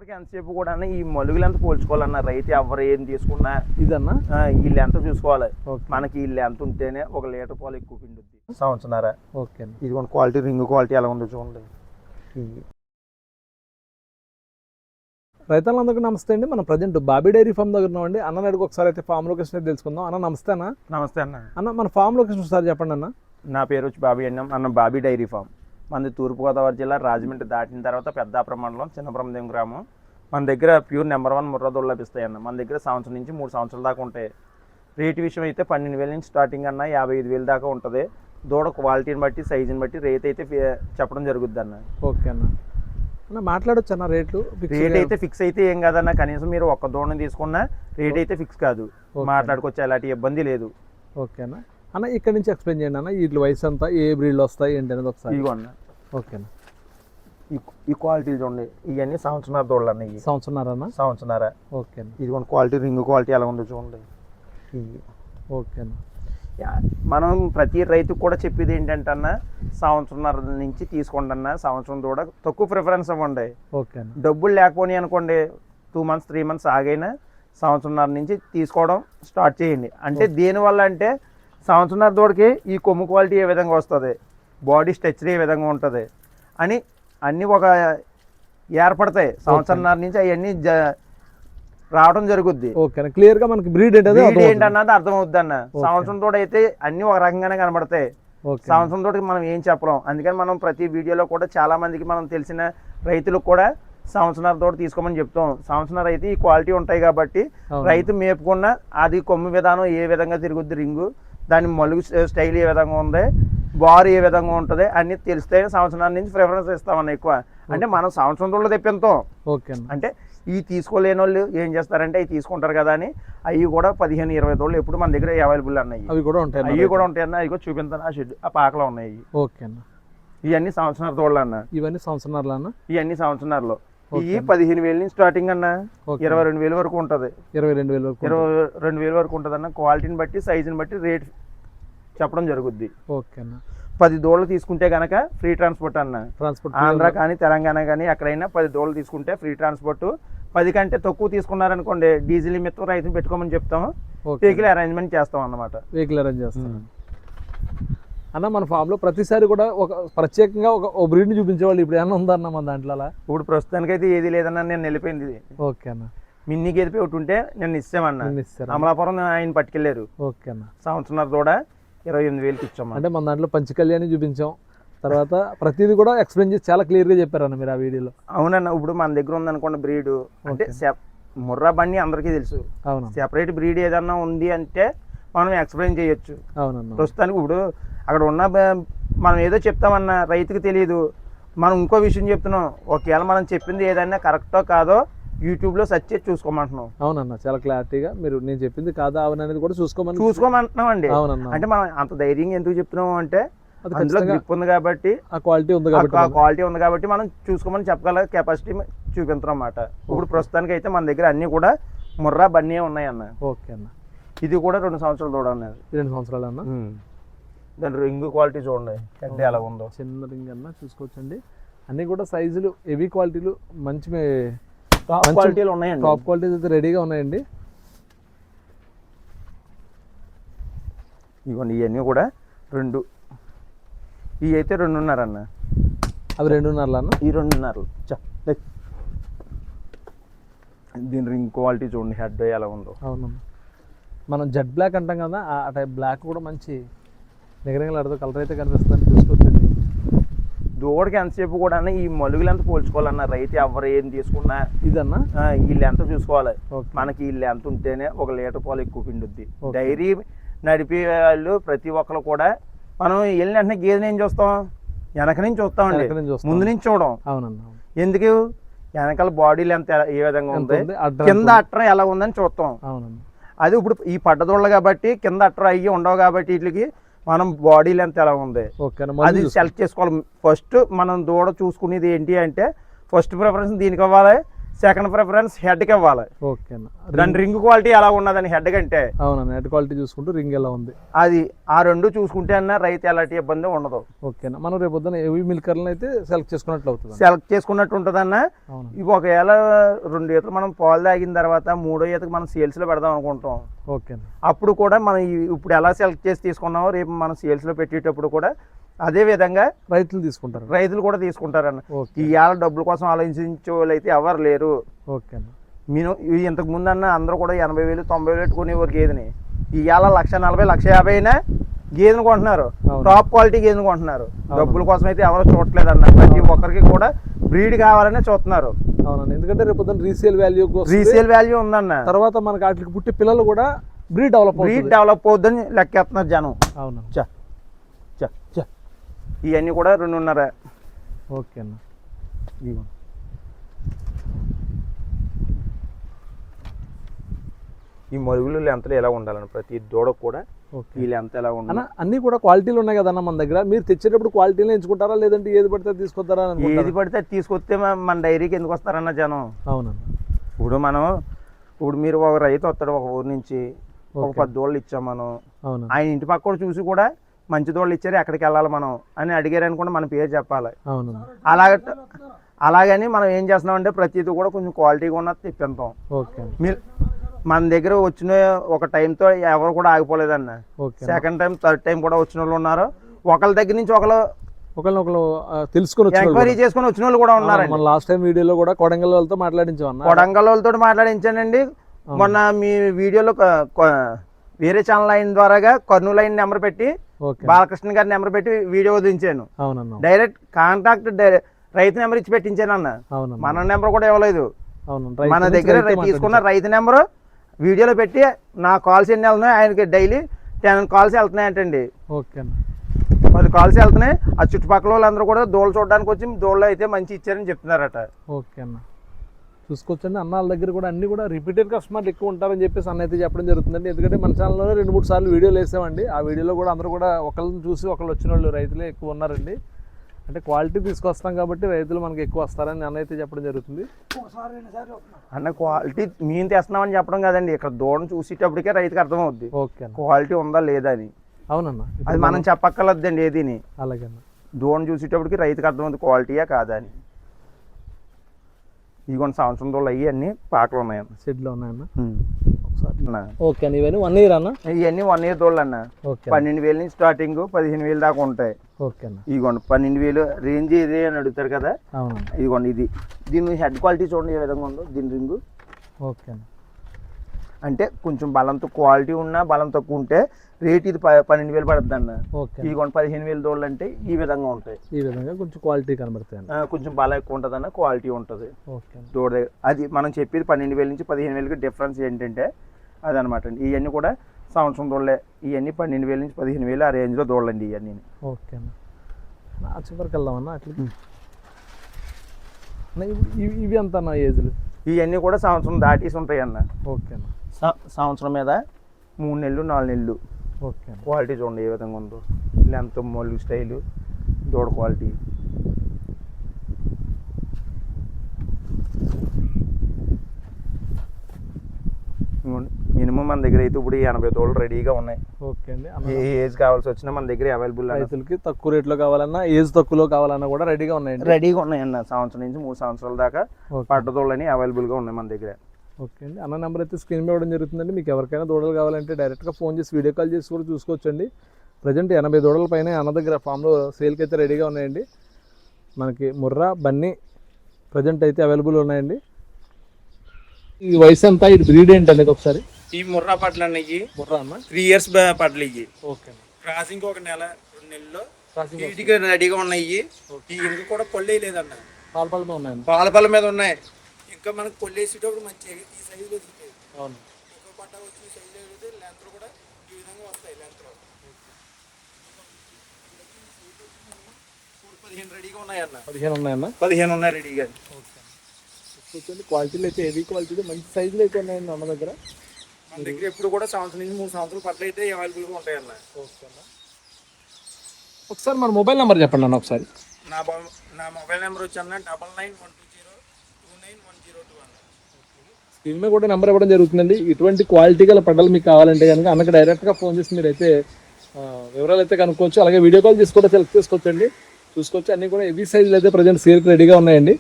దూడకి ఎంతసేపు కూడా ఈ మలుగులు ఎంత పోల్చుకోవాలన్న రైతు ఎవరు ఏం తీసుకున్నా ఇదన్నా వీళ్ళు ఎంత చూసుకోవాలి. మనకి వీళ్ళు ఎంత ఉంటేనే 1 లీటర్ పాలు ఎక్కువ పిండుద్ది. సంవత్సరాల ఓకే ఇది క్వాలిటీ రింగ్ క్వాలిటీ ఎలా ఉందో చూడండి. రైతులందరికీ నమస్తే అండి. మనం ప్రజెంట్ బాబీ డైరీ ఫామ్ దగ్గర ఉన్నామండి. అన్న అడుగు ఒకసారి అయితే ఫామ్ లొకేషన్ అయితే తెలుసుకుందాం. అన్న నమస్తే అన్న. నమస్తే అన్న. అన్న మన ఫామ్ లొకేషన్ ఒకసారి చెప్పండి అన్న. నా పేరు వచ్చి బాబీ అన్న బాబీ డైరీ ఫామ్. మనది తూర్పుగోదావరి జిల్లా రాజమండ్రి దాటిన తర్వాత పెద్దాపురం మండలం చిన్నబ్రహ్మదేవం గ్రామం. మన దగ్గర ప్యూర్ నెంబర్ 1 ముర్రా దూడలు లభిస్తాయన్న. మన దగ్గర సంవత్సరం నుంచి 3 సంవత్సరాల దాకా ఉంటాయి. రేటు విషయం అయితే 12,000 నుంచి స్టార్టింగ్ అన్న 55,000 దాకా ఉంటుంది. దూడ క్వాలిటీని బట్టి సైజుని బట్టి రేట్ అయితే చెప్పడం జరుగుద్ది అన్న. ఓకే అన్న. అన్న మాట్లాడొచ్చు అన్న రేట్లు? రేట్ అయితే ఫిక్స్ అయితే ఏం కాదన్న. కనీసం మీరు ఒక్క దూడని తీసుకున్నా రేట్ అయితే ఫిక్స్ కాదు, మాట్లాడుకోవచ్చు, ఎలాంటి ఇబ్బంది లేదు. ఓకే అన్న. అన్న ఇక్కడ నుంచి ఎక్స్ప్లెయిన్ చేయండి అన్న. వీటి వయసు అంతా ఏ బ్రీడ్లు వస్తాయి ఏంటి అనేది ఒకసారి. ఇదిగో అన్న. ఓకే అన్న. ఈ క్వాలిటీ చూడండి. ఇవన్నీ సంవత్సరాల దూడలు అన్న. సంవత్సరాలన్నా? సంవత్సరాల. ఓకే అన్న. ఇదిగోండి క్వాలిటీ రింగ్ క్వాలిటీ ఎలా ఉందో చూడండి. ఓకే అన్న. మనం ప్రతి రైతుకు కూడా చెప్పేది ఏంటంటే అన్న, సంవత్సరంన్నర నుంచి తీసుకోండి అన్న. సంవత్సరం కూడా తక్కువ ప్రిఫరెన్స్ ఇవ్వండి. ఓకే అన్న. డబ్బులు లేకపోయి అనుకోండి 2 మంత్స్ 3 మంత్స్ ఆగైనా సంవత్సరంన్నర నుంచి తీసుకోవడం స్టార్ట్ చేయండి. అంటే దేనివల్ల అంటే సంవత్సరంన్నర దూడకి ఈ కొమ్ము క్వాలిటీ ఏ విధంగా వస్తుంది, బాడీ స్ట్రక్చర్ ఏ విధంగా ఉంటుంది అని అన్నీ ఒక ఏర్పడతాయి. సంవత్సరంన్నర నుంచి అవన్నీ రావడం జరుగుద్ది. ఓకే క్లియర్ గా మనకి బ్రీడ్ ఏంటన్నది అర్థమవుద్ది అన్న. సంవత్సరం తోట అయితే అన్ని ఒక రకంగానే కనబడతాయి. సంవత్సరం తోటి మనం ఏం చెప్పలేం. అందుకని మనం ప్రతి వీడియోలో కూడా చాలా మందికి మనం తెలిసిన రైతులకు కూడా సంవత్సరాల తోట తీసుకోమని చెప్తాం. సంవత్సరం అయితే ఈ క్వాలిటీ ఉంటాయి కాబట్టి రైతు మేపుకున్న అది కొమ్ము విధానం ఏ విధంగా తిరుగుద్ది, రింగు దాని మలుగు స్టైల్ ఏ విధంగా ఉంది, బార్ ఏ విధంగా ఉంటుంది అన్ని తెలిస్తే సంవత్సరాల నుంచి ప్రిఫరెన్స్ ఇస్తామన్న. ఎక్కువ అంటే మనం సంవత్సరం తోట తెప్పిస్తాం. ఓకే అంటే ఈ తీసుకోలేని వాళ్ళు ఏం చేస్తారంటే అవి తీసుకుంటారు కదా అని అవి కూడా 15-20 దోళ్ళు ఎప్పుడు మన దగ్గర అవైలబుల్ అన్నాయి. అవి కూడా ఉంటాయి అన్న. అవి కూడా చూపించాను. ఆ షెడ్ ఆ పాకలో ఉన్నాయి. ఓకే అన్న. ఇవన్నీ సంవత్సరాల దోళ్ళు అన్న. ఇవన్నీ సంవత్సరాలు అన్న. ఇవన్నీ సంవత్సరాలు. ఇవి 15,000 నుంచి స్టార్టింగ్ అన్న 22,000 వరకు ఉంటుంది. 22,000 వరకు ఉంటుంది అన్న. క్వాలిటీని బట్టి సైజుని బట్టి రేట్ చెప్పడం జరుగుద్ది. ఓకే అన్న. 10 దోళ్ళు తీసుకుంటే కనుక ఫ్రీ ట్రాన్స్పోర్ట్ అన్న. ఆంధ్ర కానీ తెలంగాణ కానీ ఎక్కడైనా 10 దోళ్ళు తీసుకుంటే ఫ్రీ ట్రాన్స్పోర్ట్. 10 కంటే తక్కువ తీసుకున్నారనుకోండి డీజిల్ నిమిత్తం రైతుని పెట్టుకోమని చెప్తాము. వెహికల్ అరేంజ్మెంట్ చేస్తాం అన్నమాట. వెహికల్ అరేంజ్ చేస్తాం అన్న. మన ఫామ్ లో ప్రతిసారి కూడా ఒక ప్రత్యేకంగా ఒక బ్రీడ్ని చూపించేవాళ్ళు. ఇప్పుడు ఏమన్నా ఉందన్న మన దాంట్లో? ఇప్పుడు ప్రస్తుతానికైతే ఏది లేదన్నా. నేను వెళ్ళిపోయింది. ఓకే అన్న. మిన్ని గెలిపి ఒకటి ఉంటే నేను ఇస్తామన్నా. అమలాపురం ఆయన పట్టుకెళ్ళారు. ఓకే అన్న. సంవత్సరం కూడా 28,000 ఇచ్చాము. అంటే మన దాంట్లో పంచకళ్యాణి చూపించాం. తర్వాత ప్రతిదీ కూడా ఎక్స్ప్లెయిన్ చేసి చాలా క్లియర్గా చెప్పారన్న మీరు ఆ వీడియోలో. అవునన్న. ఇప్పుడు మన దగ్గర ఉందనుకోండి బ్రీడ్ అంటే ముర్రా బండి అందరికీ తెలుసు. అవును. సెపరేట్ బ్రీడ్ ఏదన్నా ఉంది అంటే మనం ఎక్స్ప్లెయిన్ చేయొచ్చు. అవునన్న. ప్రస్తుతానికి ఇప్పుడు అక్కడ ఉన్న మనం ఏదో చెప్తామన్నా రైతుకి తెలియదు. మనం ఇంకో విషయం చెప్తున్నాం. ఒకవేళ మనం చెప్పింది ఏదైనా కరెక్టో కాదో యూట్యూబ్లో సెర్చ్ చేసి చూసుకోమంటున్నాం. అవునన్న. చాలా క్లారిటీగా మీరు నేను చెప్పింది కాదా అవనేది కూడా చూసుకోమంటున్నాం అండి. అవునన్నా. అంటే మనం అంత ధైర్యంగా ఎందుకు చెప్తున్నాం అంటే అందులో గ్రిప్ ఉంది కాబట్టి, ఆ క్వాలిటీ ఉంది కాబట్టి మనం చూసుకోమని చెప్పగల కెపాసిటీ చూపించడం అన్నమాట. ఇప్పుడు ప్రస్తుతానికి అయితే మన దగ్గర అన్ని కూడా ముర్రా బన్నీ ఉన్నాయన్న. ఓకే అన్న. ఇది కూడా 2 సంవత్సరాలు దూడ అన్నది. 2 సంవత్సరాలు అన్న. దాని రింగ్ క్వాలిటీ చూడండి అంటే ఎలా ఉందో. చిన్న రింగ్ అన్న చూసుకోవచ్చండి. అన్ని కూడా సైజులు హెవీ క్వాలిటీలు మంచి టాప్ క్వాలిటీలు ఉన్నాయండి. టాప్ క్వాలిటీస్ అయితే రెడీగా ఉన్నాయండి. ఇవన్నీ ఇవన్నీ కూడా 2. ఇవి అయితే 2.5 అన్న. అవి 2.5 అన్న. ఈ 2.5. దీని రింగ్ క్వాలిటీ చూడండి, హెడ్ ఎలా ఉందో. అవునమ్మా. మనం జెడ్ బ్లాక్ అంటాం కదా, ఆ టైప్ బ్లాక్ కూడా మంచి నిగరంగా కలర్ అయితే కనిపిస్తుందని చూసుకోవచ్చండి. దూడకి ఎంతసేపు కూడా ఈ మలుగులు ఎంత పోల్చుకోవాలన్న. రైతు ఎవరు ఏం తీసుకున్నా ఇదన్నా వీళ్ళు ఎంత చూసుకోవాలి. మనకి వీళ్ళు ఎంత ఉంటేనే 1 లీటర్ పాలు ఎక్కువ పిండుద్ది. డైరీ నడిపే వాళ్ళు ప్రతి ఒక్కరు కూడా మనం వెళ్ళిన వెంటనే గేదెని ఏం చూస్తాం, వెనక నుంచి చూస్తామండి, ముందు నుంచి చూడం. అవునన్నా. ఎందుకు? వెనకాల బాడీలు ఎంత ఏ విధంగా ఉంది, కింద అట్ర ఎలా ఉందని చూస్తాం. అవునన్నా. అది ఇప్పుడు ఈ పడ్డదోళ్ళు కాబట్టి కింద అట్ర అయ్యి ఉండవు కాబట్టి వీటికి మనం బాడీ లెంత్ ఎలా ఉంది అది సెలెక్ట్ చేసుకోవాలి. ఫస్ట్ మనం దూడ చూసుకునేది ఏంటి అంటే ఫస్ట్ ప్రిఫరెన్స్ దీనికి ఇవ్వాలి, సెకండ్ ప్రిఫరెన్స్ హెడ్కి ఇవ్వాలి. ఓకే అన్న. దాని రింగ్ క్వాలిటీ ఎలా ఉన్నదని హెడ్ కంటే. అవునన్న, హెడ్ క్వాలిటీ చూసుకుంటూ రింగ్ ఎలా ఉంది అది ఆ రెండు చూసుకుంటే అన్న రైతు ఎలాంటి ఇబ్బంది ఉండదు. ఓకేనా. మనం రేపు పొద్దున ఏవి మిల్కర్లను అయితే సెలెక్ట్ చేసుకున్నట్లు అవుతుంది. సెలెక్ట్ చేసుకున్నట్టు ఉంటుందన్న. ఇవి ఒకవేళ 2 ఈతలు మనం పాలు తాగిన తర్వాత 3వ ఈతకు మనం సేల్స్లో పెడదాం అనుకుంటాం. ఓకే. అప్పుడు కూడా మనం ఇప్పుడు ఎలా సెలెక్ట్ చేసి తీసుకున్నామో రేపు మనం సేల్స్లో పెట్టేటప్పుడు కూడా అదే విధంగా రైతులు కూడా తీసుకుంటారన్న. ఇవాళ డబ్బుల కోసం ఆలోచించే వాళ్ళు అయితే ఎవరు లేరు. ఓకే. ఇంతకు ముందు అన్న అందరూ కూడా 80,000 90,000 పెట్టుకునేవారు గేదెని. ఇవాళ 140,000 150,000 అయినా గేదెను కొంటున్నారు, టాప్ క్వాలిటీ గేదెను కొంటున్నారు. డబ్బుల కోసం అయితే ఎవరు చూడట్లేదన్న. ప్రతి ఒక్కరికి కూడా బ్రీడ్ కావాలనే చూస్తున్నారు. అవునండి, ఎందుకంటే రేపు రీసేల్ వాల్యూ ఉందన్న. తర్వాత మనకి వాటికి పుట్టే పిల్లలు కూడా బ్రీడ్ డెవలప్ అవుద్దని లెక్కేస్తున్నారు జనం. అవును. ఇవన్నీ కూడా 2.5. ఓకే అన్న. ఈ మరుగులు లెంతలు ఎలా ఉండాలని ప్రతి దూడకు కూడా ఈ లెంత్ ఎలా ఉండాలి. అన్ని కూడా క్వాలిటీలు ఉన్నాయి కదన్న మన దగ్గర. మీరు తెచ్చేటప్పుడు క్వాలిటీలు ఎంచుకుంటారా లేదంటే ఏది పడితే తీసుకొస్తారా? ఏది పడితే తీసుకొస్తే మన డైరీకి ఎందుకు వస్తారన్న జనం. అవునన్న. ఇప్పుడు మీరు ఒక రైతు వస్తాడు ఒక ఊరు నుంచి, ఒక 10 దూడలు ఇచ్చాం మనం. ఆయన ఇంటి పక్క కూడా చూసి కూడా మంచి దూడలు ఇచ్చారు ఎక్కడికి వెళ్ళాలి మనం అని అడిగారు అనుకుంటే మన పేరు చెప్పాలి. అలాగని మనం ఏం చేస్తున్నామంటే ప్రతిదీ కూడా కొంచెం క్వాలిటీగా ఉన్నది తెప్పిస్తాం. మీరు మన దగ్గర వచ్చిన ఒక టైంతో ఎవరు కూడా ఆగిపోలేదన్న. సెకండ్ టైం థర్డ్ టైం కూడా వచ్చిన వాళ్ళు ఉన్నారు. ఒకళ్ళ దగ్గర నుంచి ఒకళ్ళు తెలుసుకుని ఎంక్వైరీ చేసుకుని వచ్చిన వాళ్ళు కూడా ఉన్నారు. లాస్ట్ టైం వీడియోలో కూడా కొడంగల్ వాళ్ళతో మాట్లాడించానండి. మొన్న మీ వీడియోలో వేరే ఛానల్ అయిన ద్వారాగా కర్నూలు అయిన నెంబర్ పెట్టి బాలకృష్ణ గారి నెంబర్ పెట్టి వీడియో వదిలించాను. డైరెక్ట్ కాంటాక్ట్ రైతు నెంబర్ ఇచ్చి పెట్టించాను అన్న. మన నెంబర్ కూడా ఇవ్వలేదు. మన దగ్గర తీసుకున్న రైతు నెంబర్ వీడియోలో పెట్టి నా కాల్స్ ఎన్ని వెళ్తున్నాయి, ఆయనకి డైలీ 10 కాల్స్ వెళ్తున్నాయంటండి. 10 కాల్స్ వెళ్తున్నాయి. ఆ చుట్టుపక్కల వాళ్ళందరూ కూడా దూడలు చూడడానికి వచ్చి దూడలు అయితే మంచి ఇచ్చారని చెప్తున్నారట. ఓకే అన్న, చూసుకోవచ్చండి. అన్న వాళ్ళ దగ్గర కూడా అన్ని కూడా రిపీటెడ్ కస్టమర్లు ఎక్కువ ఉంటారని చెప్పేసి అన్న అయితే చెప్పడం జరుగుతుందండి. ఎందుకంటే మన ఛానల్లో 2-3 సార్లు వీడియోలు వేసామండి. ఆ వీడియోలో కూడా అందరూ కూడా ఒకళ్ళని చూసి ఒకళ్ళు వచ్చిన వాళ్ళు రైతులే ఎక్కువ ఉన్నారండి. అంటే క్వాలిటీ తీసుకొస్తాం కాబట్టి రైతులు మనకి ఎక్కువ వస్తారని అన్న అయితే చెప్పడం జరుగుతుంది. అన్న క్వాలిటీ మేము తెస్తున్నామని చెప్పడం కదండి, ఇక్కడ దూడను చూసేటప్పటికే రైతుకి అర్థమవుద్ది క్వాలిటీ ఉందా లేదా అని. అవునన్నా, అది మనం చెప్పక్కర్లేదండి ఏదిని. అలాగే దూడను చూసేటప్పటికి రైతుకి అర్థమవుతుంది క్వాలిటీయా కాదా అని. ఇదిగోండి సంవత్సరం దూడలు అయ్యి అన్ని పాకలు ఉన్నాయన్న, షెడ్లో ఉన్నాయన్న. ఓకే అన్న, ఇవన్నీ 1 ఇయర్ అన్న. ఇవన్నీ 1 ఇయర్ దూడలు అన్న. 12,000 నుంచి స్టార్టింగ్ 15,000 దాకా ఉంటాయి. ఓకే అన్న. ఇదిగోండి 12,000 రేంజ్ ఇదే అని అడుగుతారు కదా. ఇదిగోండి దీని హెడ్ క్వాలిటీ చూడండి ఏ విధంగా ఉందో దీని రింగు. ఓకే అన్న. అంటే కొంచెం బలంతో క్వాలిటీ ఉన్నా బలం తక్కువ ఉంటే రేట్ ఇది 12,000 పడుతుంది అన్న. ఇదిగోండి 15,000 దూడలు అంటే ఈ విధంగా ఉంటాయి. ఈ విధంగా కొంచెం క్వాలిటీ కనబడతాయి. కొంచెం బలం ఎక్కువ ఉంటుంది అన్న, క్వాలిటీ ఉంటుంది దూడ దగ్గర. అది మనం చెప్పేది 12,000 నుంచి 15,000కి డిఫరెన్స్ ఏంటంటే అదనమాట అండి. ఇవన్నీ కూడా సంవత్సరం దూడలే. ఇవన్నీ 12,000 నుంచి 15,000 ఆ రేంజ్లో దూడలండి ఇవన్నీ. ఓకే అన్న, చివరికి వెళ్దామన్నా అట్లా. ఇవి ఎంత అన్న ఏజ్లు? ఇవన్నీ కూడా సంవత్సరం దాటేసి ఉంటాయి అన్న. ఓకే అన్న. సంవత్సరం మీద 3 నెలలు 4 నెలలు. ఓకే. క్వాలిటీ చూడండి ఏ విధంగా ఉందో, లెంత్ మొల్లు స్టైలు దూడ క్వాలిటీ. మినిమం మన దగ్గర అయితే ఇప్పుడు 80 దూడలు రెడీగా ఉన్నాయి. ఓకే అండి. ఏ ఏజ్ కావాల్సి వచ్చినా మన దగ్గర అవైలబుల్. రైతులకి తక్కువ రేట్లో కావాలన్నా ఏజ్ తక్కువలో కావాలన్నా కూడా రెడీగా ఉన్నాయండి. రెడీగా ఉన్నాయన్న. సంవత్సరం నుంచి 3 సంవత్సరాల దాకా పట్టదూడలని అవైలబుల్గా ఉన్నాయి మన దగ్గర. ఓకే అండి. అన్న నెంబర్ అయితే స్క్రీన్ మీద ఇవ్వడం జరుగుతుందండి. మీకు ఎవరికైనా దూడలు కావాలంటే డైరెక్ట్గా ఫోన్ చేసి వీడియో కాల్ చేసి కూడా చూసుకోవచ్చండి. ప్రజెంట్ 80 దూడల పైన అన్న దగ్గర ఫామ్లో సేల్కి అయితే రెడీగా ఉన్నాయండి. మనకి ముర్రా బన్నీ ప్రజెంట్ అయితే అవైలబుల్ ఉన్నాయండి. ఈ వయసు అంతా ఇది బ్రీడ్ ఏంటండి ఒకసారి? ఈ ముర్రా పట్ల అన్నయ్యి. ముర్రా అన్న 3 ఇయర్స్ పట్ల ఇవి. ఓకే. క్రాసింగ్ 1 నెల 2 నెలల్లో వీటికి రెడీగా ఉన్నాయి. ఈ ఇంకా కూడా పొల్లి లేదన్న, పాలపల్ల మీద ఉన్నాయి. పాలపల్ల మీద ఉన్నాయి. ఇంకా మనకు పొల్లేసేటప్పుడు మంచి ఈ సైజులో దిగుతాయి. అవును. ఇంకో పట్ట వచ్చి సైజులో ఎదిగితే లెంత్ కూడా ఈ విధంగా వస్తాయి. లెంత్లో 15 రెడీగా ఉన్నాయన్న. 15 ఉన్నాయన్న. 15 ఉన్నాయి రెడీగా. కూర్చోండి. క్వాలిటీలు అయితే హెవీ క్వాలిటీలు మంచి సైజులు అయితే ఉన్నాయండి అన్న దగ్గర. మన దగ్గర ఎప్పుడు కూడా సంవత్సరం నుంచి 3 సంవత్సరాల పట్ల అయితే అవైలబుల్గా ఉంటాయన్న. ఓకే అన్న. ఒకసారి మన మొబైల్ నెంబర్ చెప్పండి అన్న ఒకసారి. నా మొబైల్ నెంబర్ వచ్చి అన్న 99120295. స్క్రీన్ మీద కూడా నెంబర్ ఇవ్వడం జరుగుతుందండి. ఇటువంటి క్వాలిటీ గల పడ్డలు మీకు కావాలంటే కనుక అన్నకు డైరెక్ట్గా ఫోన్ చేసి మీరైతే వివరాలు అయితే కనుక్కోవచ్చు. అలాగే వీడియో కాల్ తీసి కూడా సెలెక్ట్ చేసుకోవచ్చండి. చూసుకోవచ్చు. అన్నీ కూడా హెవీ సైజులు అయితే ప్రజెంట్ సేల్కి రెడీగా ఉన్నాయండి.